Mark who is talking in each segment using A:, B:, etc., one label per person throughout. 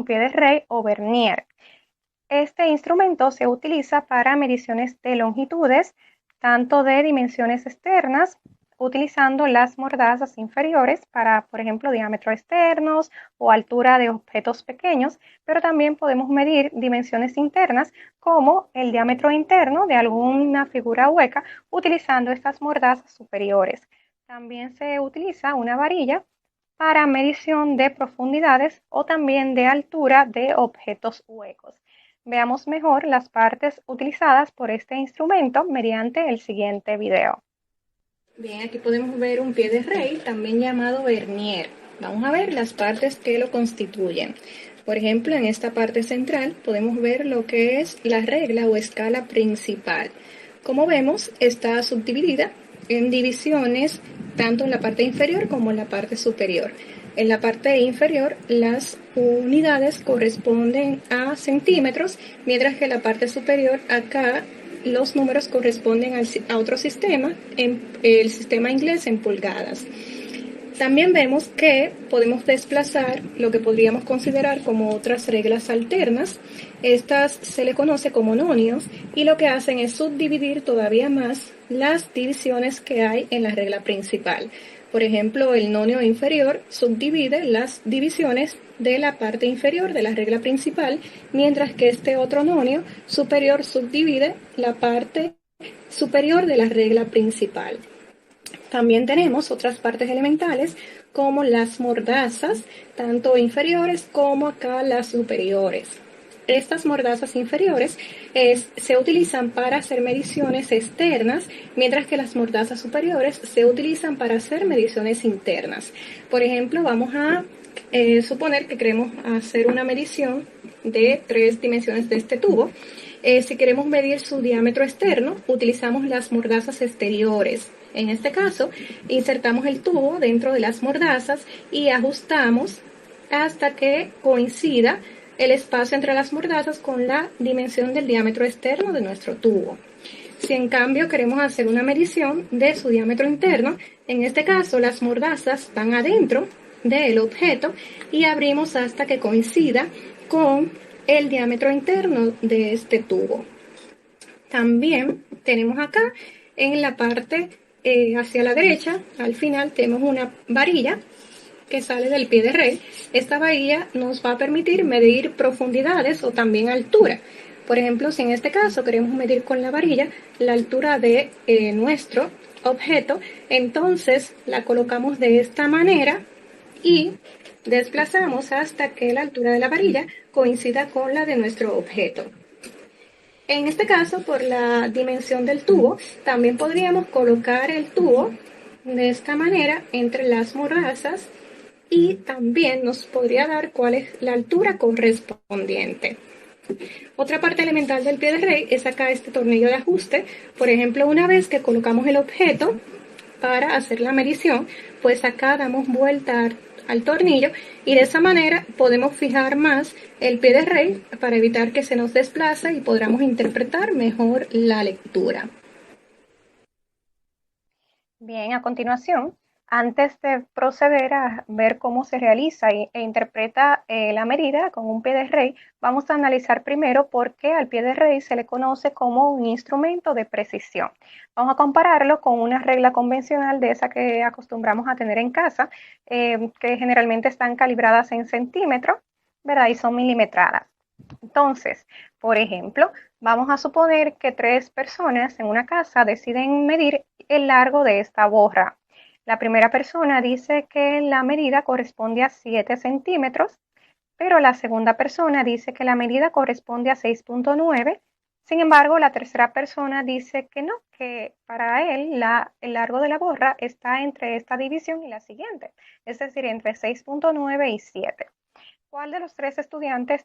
A: pie de rey o vernier. Este instrumento se utiliza para mediciones de longitudes, tanto de dimensiones externas, utilizando las mordazas inferiores para, por ejemplo, diámetros externos o altura de objetos pequeños, pero también podemos medir dimensiones internas como el diámetro interno de alguna figura hueca utilizando estas mordazas superiores. También se utiliza una varilla para medición de profundidades o también de altura de objetos huecos. Veamos mejor las partes utilizadas por este instrumento mediante el siguiente video. Bien, aquí podemos ver un pie de rey, también llamado vernier. Vamos a ver las partes que lo constituyen. Por ejemplo, en esta parte central podemos ver lo que es la regla o escala principal. Como vemos, está subdividida en divisiones tanto en la parte inferior como en la parte superior. En la parte inferior las unidades corresponden a centímetros, mientras que en la parte superior acá los números corresponden a otro sistema, en el sistema inglés en pulgadas. También vemos que podemos desplazar lo que podríamos considerar como otras reglas alternas. Estas se le conoce como nonios y lo que hacen es subdividir todavía más las divisiones que hay en la regla principal. Por ejemplo, el nonio inferior subdivide las divisiones de la parte inferior de la regla principal, mientras que este otro nonio superior subdivide la parte superior de la regla principal. También tenemos otras partes elementales como las mordazas, tanto inferiores como acá las superiores. Estas mordazas inferiores se utilizan para hacer mediciones externas, mientras que las mordazas superiores se utilizan para hacer mediciones internas. Por ejemplo, vamos a suponer que queremos hacer una medición de 3 dimensiones de este tubo. Si queremos medir su diámetro externo, utilizamos las mordazas exteriores. En este caso, insertamos el tubo dentro de las mordazas y ajustamos hasta que coincida el espacio entre las mordazas con la dimensión del diámetro externo de nuestro tubo. Si en cambio queremos hacer una medición de su diámetro interno, en este caso las mordazas van adentro del objeto y abrimos hasta que coincida con el diámetro interno de este tubo. También tenemos acá en la parte hacia la derecha, al final tenemos una varilla que sale del pie de rey. Esta varilla nos va a permitir medir profundidades o también altura. Por ejemplo, si en este caso queremos medir con la varilla la altura de nuestro objeto, entonces la colocamos de esta manera y desplazamos hasta que la altura de la varilla coincida con la de nuestro objeto. En este caso, por la dimensión del tubo, también podríamos colocar el tubo de esta manera entre las mordazas y también nos podría dar cuál es la altura correspondiente. Otra parte elemental del pie de rey es acá este tornillo de ajuste. Por ejemplo, una vez que colocamos el objeto para hacer la medición, pues acá damos vuelta al tornillo y de esa manera podemos fijar más el pie de rey para evitar que se nos desplace y podamos interpretar mejor la lectura. Bien, a continuación, antes de proceder a ver cómo se realiza e interpreta la medida con un pie de rey, vamos a analizar primero por qué al pie de rey se le conoce como un instrumento de precisión. Vamos a compararlo con una regla convencional de esa que acostumbramos a tener en casa, que generalmente están calibradas en centímetros, ¿verdad? Y son milimetradas. Entonces, por ejemplo, vamos a suponer que 3 personas en una casa deciden medir el largo de esta borra. La primera persona dice que la medida corresponde a 7 centímetros, pero la segunda persona dice que la medida corresponde a 6,9. Sin embargo, la tercera persona dice que no, que para él el largo de la borra está entre esta división y la siguiente, es decir, entre 6,9 y 7. ¿Cuál de los 3 estudiantes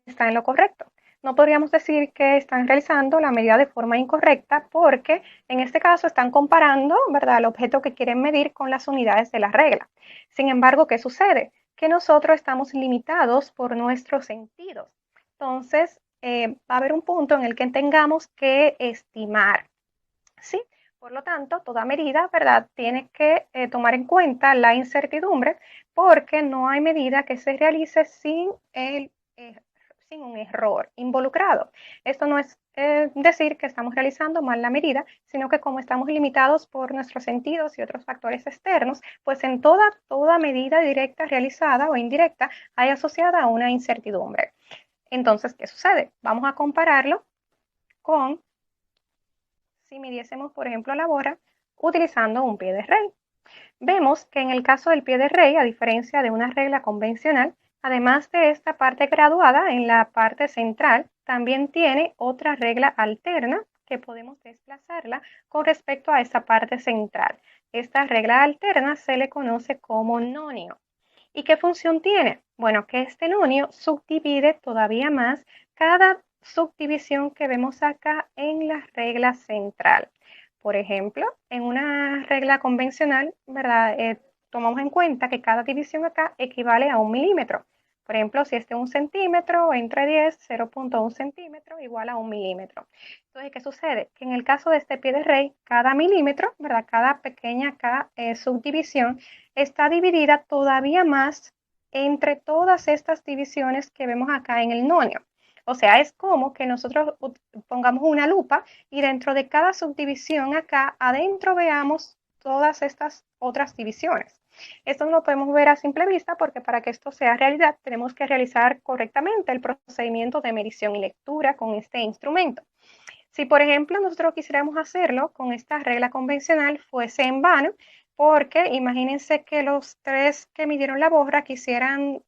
A: está en lo correcto? No podríamos decir que están realizando la medida de forma incorrecta porque en este caso están comparando, ¿verdad?, el objeto que quieren medir con las unidades de la regla. Sin embargo, ¿qué sucede? Que nosotros estamos limitados por nuestros sentidos. Entonces, va a haber un punto en el que tengamos que estimar, ¿sí? Por lo tanto, toda medida, ¿verdad?, tiene que tomar en cuenta la incertidumbre porque no hay medida que se realice sin un error involucrado. Esto no es decir que estamos realizando mal la medida, sino que como estamos limitados por nuestros sentidos y otros factores externos, pues en toda medida directa realizada o indirecta hay asociada a una incertidumbre. Entonces, ¿qué sucede? Vamos a compararlo con si midiésemos, por ejemplo, la borra utilizando un pie de rey. Vemos que en el caso del pie de rey, a diferencia de una regla convencional, además de esta parte graduada en la parte central, también tiene otra regla alterna que podemos desplazarla con respecto a esa parte central. Esta regla alterna se le conoce como nonio. ¿Y qué función tiene? Bueno, que este nonio subdivide todavía más cada subdivisión que vemos acá en la regla central. Por ejemplo, en una regla convencional, ¿verdad? Tomamos en cuenta que cada división acá equivale a 1 milímetro. Por ejemplo, si este es 1 centímetro, entre 10, 0.1 centímetro igual a 1 milímetro. Entonces, ¿qué sucede? Que en el caso de este pie de rey, cada milímetro, ¿verdad? Cada pequeña subdivisión está dividida todavía más entre todas estas divisiones que vemos acá en el nonio. O sea, es como que nosotros pongamos una lupa y dentro de cada subdivisión acá adentro veamos todas estas otras divisiones. Esto no lo podemos ver a simple vista porque para que esto sea realidad tenemos que realizar correctamente el procedimiento de medición y lectura con este instrumento. Si, por ejemplo, nosotros quisiéramos hacerlo con esta regla convencional, fuese en vano, porque imagínense que los tres que midieron la borra quisieran,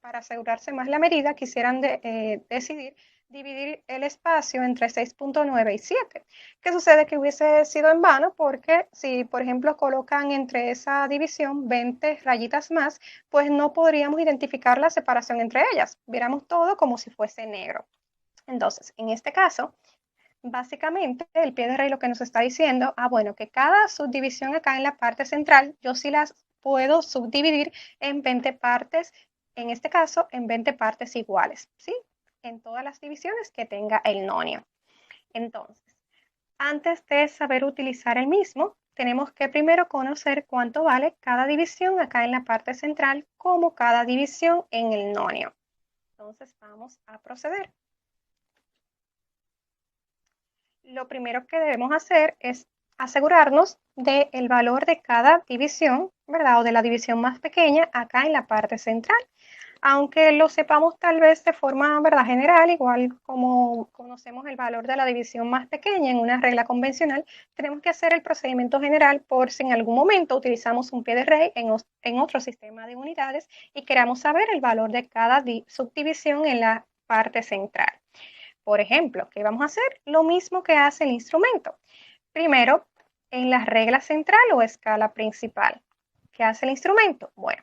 A: para asegurarse más la medida, quisieran decidir dividir el espacio entre 6.9 y 7. ¿Qué sucede? Que hubiese sido en vano porque si, por ejemplo, colocan entre esa división 20 rayitas más, pues no podríamos identificar la separación entre ellas. Viéramos todo como si fuese negro. Entonces, en este caso, básicamente, el pie de rey lo que nos está diciendo, bueno, que cada subdivisión acá en la parte central, yo sí las puedo subdividir en 20 partes, en este caso, en 20 partes iguales, ¿sí? En todas las divisiones que tenga el nonio. Entonces, antes de saber utilizar el mismo, tenemos que primero conocer cuánto vale cada división acá en la parte central, como cada división en el nonio. Entonces, vamos a proceder. Lo primero que debemos hacer es asegurarnos del valor de cada división, ¿verdad? O de la división más pequeña acá en la parte central. Aunque lo sepamos tal vez de forma, ¿verdad?, general, igual como conocemos el valor de la división más pequeña en una regla convencional, tenemos que hacer el procedimiento general por si en algún momento utilizamos un pie de rey en otro sistema de unidades y queramos saber el valor de cada subdivisión en la parte central. Por ejemplo, ¿qué vamos a hacer? Lo mismo que hace el instrumento. Primero, en la regla central o escala principal. ¿Qué hace el instrumento? Bueno,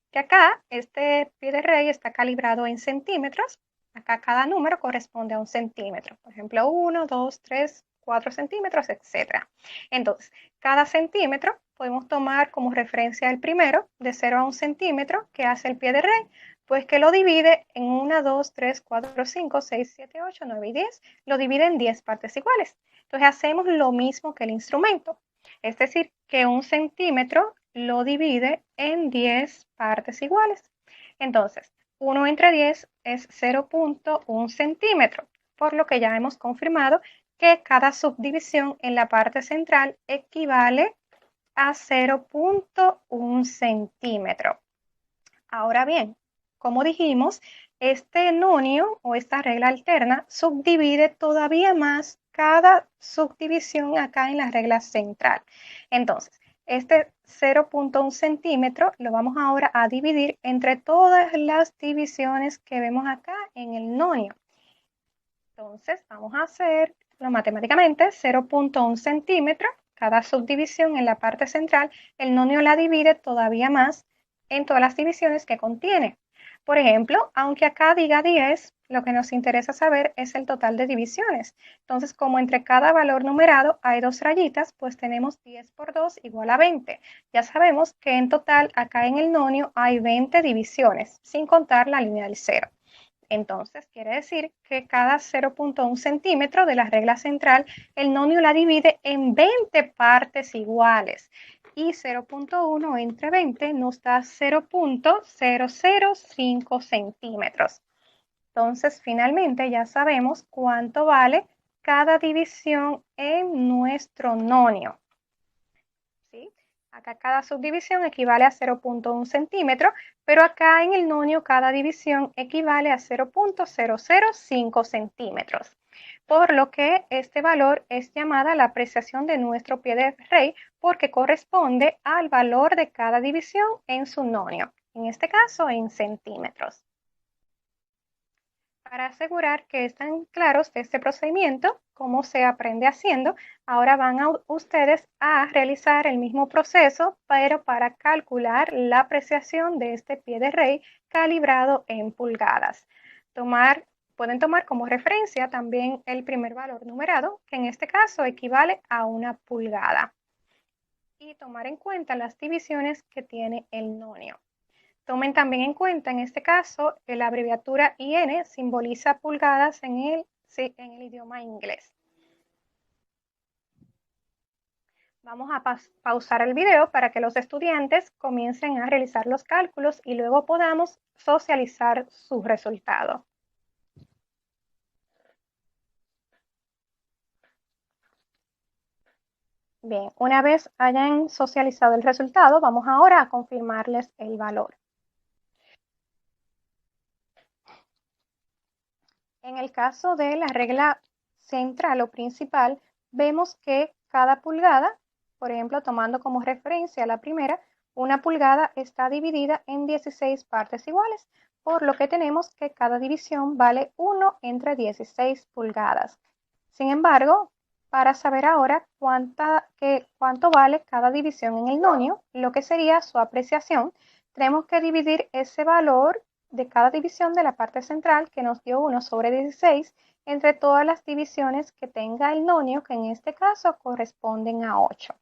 A: que acá este pie de rey está calibrado en centímetros. Acá cada número corresponde a 1 centímetro. Por ejemplo, 1, 2, 3, 4 centímetros, etc. Entonces, cada centímetro podemos tomar como referencia el primero, de 0 a 1 centímetro, que hace el pie de rey, pues que lo divide en 1, 2, 3, 4, 5, 6, 7, 8, 9 y 10. Lo divide en 10 partes iguales. Entonces hacemos lo mismo que el instrumento. Es decir, que 1 centímetro lo divide en 10 partes iguales. Entonces, 1 entre 10 es 0.1 centímetro, por lo que ya hemos confirmado que cada subdivisión en la parte central equivale a 0.1 centímetro. Ahora bien, como dijimos, este nonio o esta regla alterna subdivide todavía más cada subdivisión acá en la regla central. Entonces, este 0.1 centímetro lo vamos ahora a dividir entre todas las divisiones que vemos acá en el nonio. Entonces, vamos a hacerlo matemáticamente, 0.1 centímetro, cada subdivisión en la parte central, el nonio la divide todavía más en todas las divisiones que contiene. Por ejemplo, aunque acá diga 10, lo que nos interesa saber es el total de divisiones. Entonces, como entre cada valor numerado hay 2 rayitas, pues tenemos 10 por 2 igual a 20. Ya sabemos que en total acá en el nonio hay 20 divisiones, sin contar la línea del 0. Entonces, quiere decir que cada 0.1 centímetro de la regla central, el nonio la divide en 20 partes iguales. Y 0.1 entre 20 nos da 0.005 centímetros. Entonces, finalmente ya sabemos cuánto vale cada división en nuestro nonio. ¿Sí? Acá cada subdivisión equivale a 0.1 centímetro, pero acá en el nonio cada división equivale a 0.005 centímetros. Por lo que este valor es llamada la apreciación de nuestro pie de rey porque corresponde al valor de cada división en su nonio, en este caso en centímetros. Para asegurar que están claros de este procedimiento, cómo se aprende haciendo, ahora van ustedes a realizar el mismo proceso, pero para calcular la apreciación de este pie de rey calibrado en pulgadas. Pueden tomar como referencia también el primer valor numerado, que en este caso equivale a 1 pulgada. Y tomar en cuenta las divisiones que tiene el nonio. Tomen también en cuenta, en este caso, que la abreviatura IN simboliza pulgadas en el idioma inglés. Vamos a pausar el video para que los estudiantes comiencen a realizar los cálculos y luego podamos socializar su resultado. Bien, una vez hayan socializado el resultado, vamos ahora a confirmarles el valor. En el caso de la regla central o principal, vemos que cada pulgada, por ejemplo, tomando como referencia la primera, una pulgada está dividida en 16 partes iguales, por lo que tenemos que cada división vale 1 entre 16 pulgadas. Sin embargo, para saber ahora cuánto vale cada división en el nonio, lo que sería su apreciación, tenemos que dividir ese valor de cada división de la parte central, que nos dio 1 sobre 16, entre todas las divisiones que tenga el nonio, que en este caso corresponden a 8.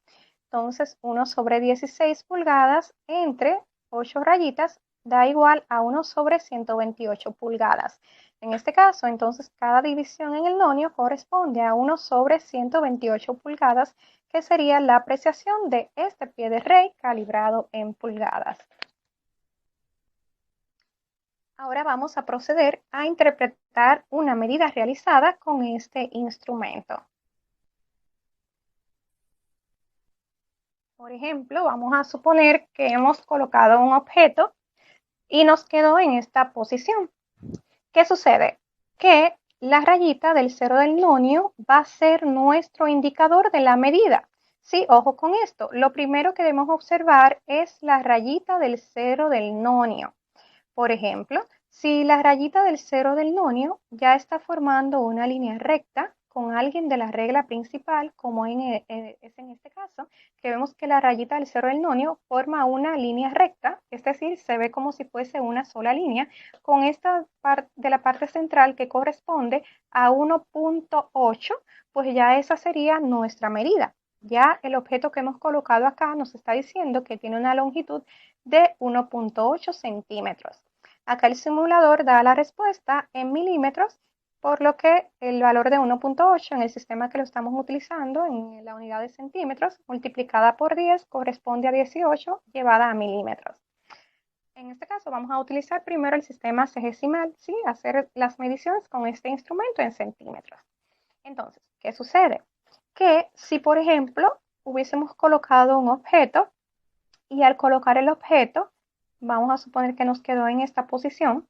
A: Entonces, 1 sobre 16 pulgadas entre 8 rayitas da igual a 1 sobre 128 pulgadas. En este caso, entonces, cada división en el nonio corresponde a 1 sobre 128 pulgadas, que sería la apreciación de este pie de rey calibrado en pulgadas. Ahora vamos a proceder a interpretar una medida realizada con este instrumento. Por ejemplo, vamos a suponer que hemos colocado un objeto y nos quedó en esta posición. ¿Qué sucede? Que la rayita del cero del nonio va a ser nuestro indicador de la medida. Sí, ojo con esto. Lo primero que debemos observar es la rayita del cero del nonio. Por ejemplo, si la rayita del cero del nonio ya está formando una línea recta con alguien de la regla principal, como es en este caso, que vemos que la rayita del cero del nonio forma una línea recta, es decir, se ve como si fuese una sola línea, con esta parte de la parte central que corresponde a 1.8, pues ya esa sería nuestra medida. Ya el objeto que hemos colocado acá nos está diciendo que tiene una longitud de 1.8 centímetros. Acá el simulador da la respuesta en milímetros, por lo que el valor de 1.8 en el sistema que lo estamos utilizando, en la unidad de centímetros, multiplicada por 10, corresponde a 18 llevada a milímetros. En este caso vamos a utilizar primero el sistema sexagesimal, ¿sí? Hacer las mediciones con este instrumento en centímetros. Entonces, ¿qué sucede? Que si, por ejemplo, hubiésemos colocado un objeto y al colocar el objeto, vamos a suponer que nos quedó en esta posición,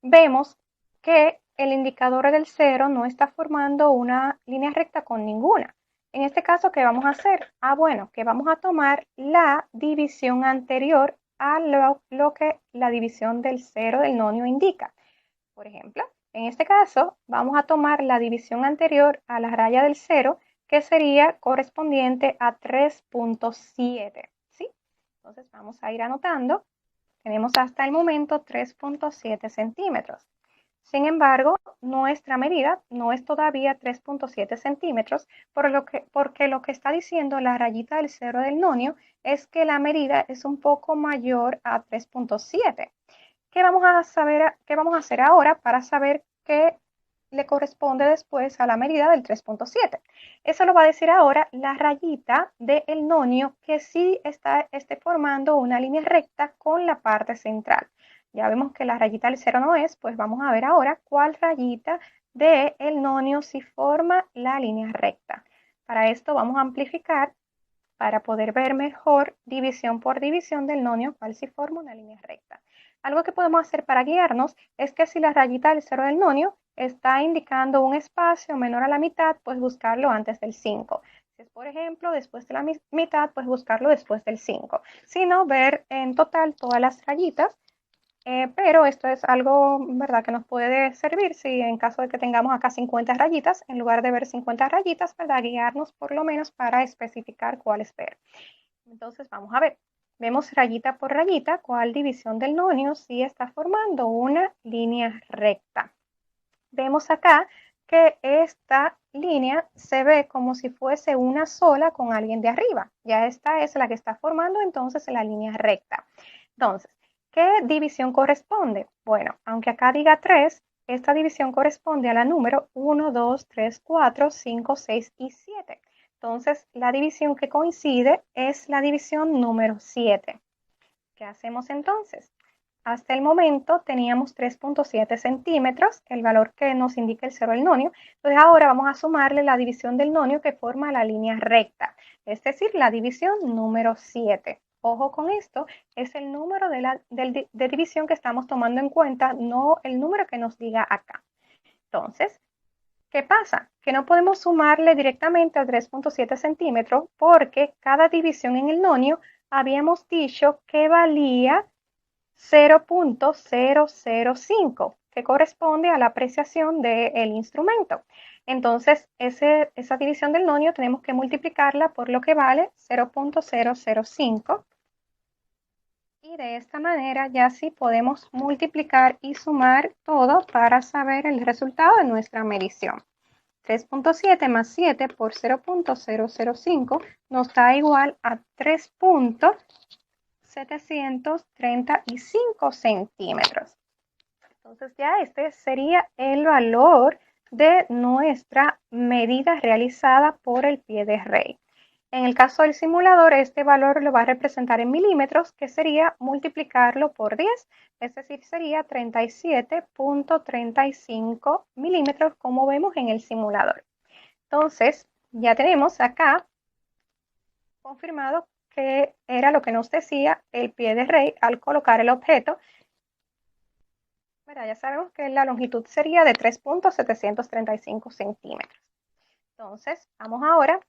A: vemos que el indicador del cero no está formando una línea recta con ninguna. En este caso, ¿qué vamos a hacer? Bueno, que vamos a tomar la división anterior a lo que la división del cero del nonio indica. Por ejemplo, en este caso, vamos a tomar la división anterior a la raya del cero, que sería correspondiente a 3.7, ¿sí? Entonces vamos a ir anotando. Tenemos hasta el momento 3.7 centímetros. Sin embargo, nuestra medida no es todavía 3.7 centímetros, porque lo que está diciendo la rayita del cero del nonio es que la medida es un poco mayor a 3.7. ¿Qué vamos a hacer ahora para saber qué le corresponde después a la medida del 3.7? Eso lo va a decir ahora la rayita del nonio que sí esté formando una línea recta con la parte central. Ya vemos que la rayita del 0 no es, pues vamos a ver ahora cuál rayita del nonio sí forma la línea recta. Para esto vamos a amplificar para poder ver mejor división por división del nonio cuál sí forma una línea recta. Algo que podemos hacer para guiarnos es que si la rayita del 0 del nonio está indicando un espacio menor a la mitad, pues buscarlo antes del 5. Si es, por ejemplo, después de la mitad, pues buscarlo después del 5. Si no, ver en total todas las rayitas, pero esto es algo, ¿verdad?, que nos puede servir si en caso de que tengamos acá 50 rayitas, en lugar de ver 50 rayitas, ¿verdad?, guiarnos por lo menos para especificar cuáles ver. Entonces vamos a ver, vemos rayita por rayita cuál división del nonio sí está formando una línea recta. Vemos acá que esta línea se ve como si fuese una sola con alguien de arriba. Ya esta es la que está formando entonces la línea recta. Entonces, ¿qué división corresponde? Bueno, aunque acá diga 3, esta división corresponde a la número 1, 2, 3, 4, 5, 6 y 7. Entonces, la división que coincide es la división número 7. ¿Qué hacemos entonces? Hasta el momento teníamos 3.7 centímetros, el valor que nos indica el 0 del nonio. Entonces ahora vamos a sumarle la división del nonio que forma la línea recta, es decir, la división número 7. Ojo con esto, es el número de división que estamos tomando en cuenta, no el número que nos diga acá. Entonces, ¿qué pasa? Que no podemos sumarle directamente a 3.7 centímetros porque cada división en el nonio habíamos dicho que valía 0.005, que corresponde a la apreciación del instrumento. Entonces, esa división del nonio tenemos que multiplicarla por lo que vale 0.005. Y de esta manera ya sí podemos multiplicar y sumar todo para saber el resultado de nuestra medición. 3.7 más 7 por 0.005 nos da igual a 3.735 centímetros. Entonces ya este sería el valor de nuestra medida realizada por el pie de rey. En el caso del simulador, este valor lo va a representar en milímetros, que sería multiplicarlo por 10, es decir, sería 37.35 milímetros, como vemos en el simulador. Entonces, ya tenemos acá confirmado que era lo que nos decía el pie de rey al colocar el objeto. Ya sabemos que la longitud sería de 3.735 centímetros. Entonces, vamos ahora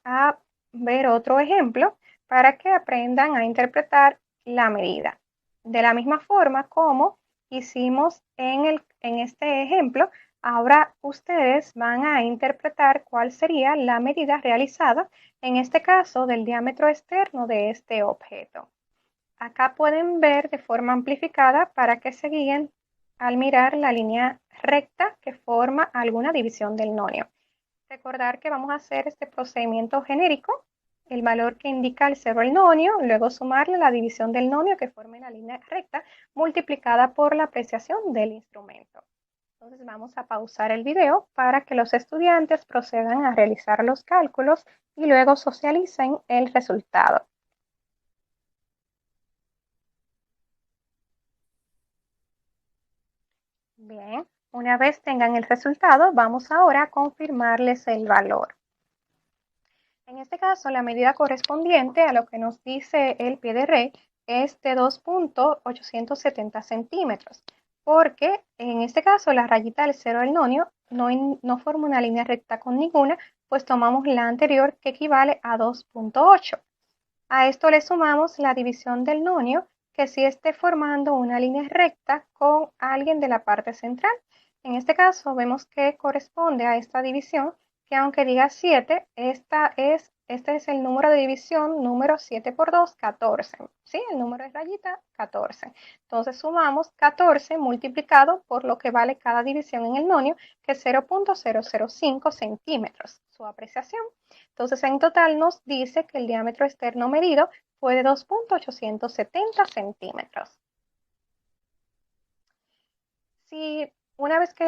A: a ver otro ejemplo para que aprendan a interpretar la medida. De la misma forma como hicimos en este ejemplo, ahora ustedes van a interpretar cuál sería la medida realizada, en este caso, del diámetro externo de este objeto. Acá pueden ver de forma amplificada para que se guíen al mirar la línea recta que forma alguna división del nonio. Recordar que vamos a hacer este procedimiento genérico, el valor que indica el 0 el nonio, luego sumarle la división del nonio que forme la línea recta multiplicada por la apreciación del instrumento. Entonces vamos a pausar el video para que los estudiantes procedan a realizar los cálculos y luego socialicen el resultado. Bien, una vez tengan el resultado, vamos ahora a confirmarles el valor. En este caso, la medida correspondiente a lo que nos dice el pie de rey es de 2.870 centímetros, porque en este caso la rayita del 0 del nonio no forma una línea recta con ninguna, pues tomamos la anterior que equivale a 2.8. A esto le sumamos la división del nonio, que sí esté formando una línea recta con alguien de la parte central. En este caso vemos que corresponde a esta división, que aunque diga 7, este es el número de división número 7 por 2, 14. ¿Sí? El número de rayita, 14. Entonces sumamos 14 multiplicado por lo que vale cada división en el nonio, que es 0.005 centímetros, su apreciación. Entonces, en total nos dice que el diámetro externo medido fue de 2.870 centímetros. Si Una vez que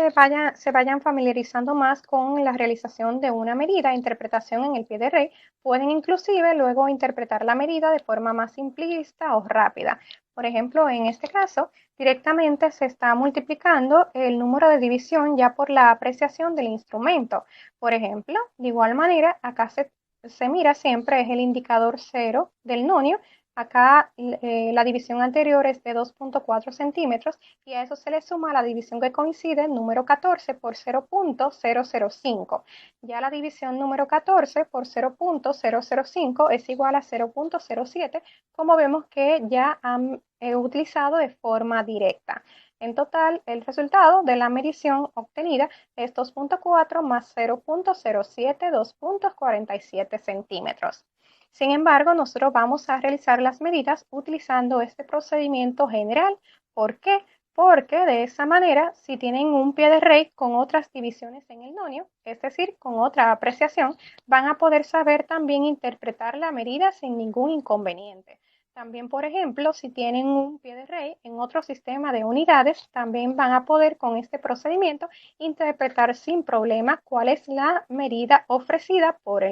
A: se vayan familiarizando más con la realización de una medida, interpretación en el pie de rey, pueden inclusive luego interpretar la medida de forma más simplista o rápida. Por ejemplo, en este caso, directamente se está multiplicando el número de división ya por la apreciación del instrumento. Por ejemplo, de igual manera, acá se mira siempre es el indicador cero del nonio. Acá la división anterior es de 2.4 centímetros y a eso se le suma la división que coincide, número 14 por 0.005. Ya la división número 14 por 0.005 es igual a 0.07, como vemos que ya han utilizado de forma directa. En total, el resultado de la medición obtenida es 2.4 más 0.07, 2.47 centímetros. Sin embargo, nosotros vamos a realizar las medidas utilizando este procedimiento general. ¿Por qué? Porque de esa manera, si tienen un pie de rey con otras divisiones en el nonio, es decir, con otra apreciación, van a poder saber también interpretar la medida sin ningún inconveniente. También, por ejemplo, si tienen un pie de rey en otro sistema de unidades, también van a poder con este procedimiento interpretar sin problema cuál es la medida ofrecida por el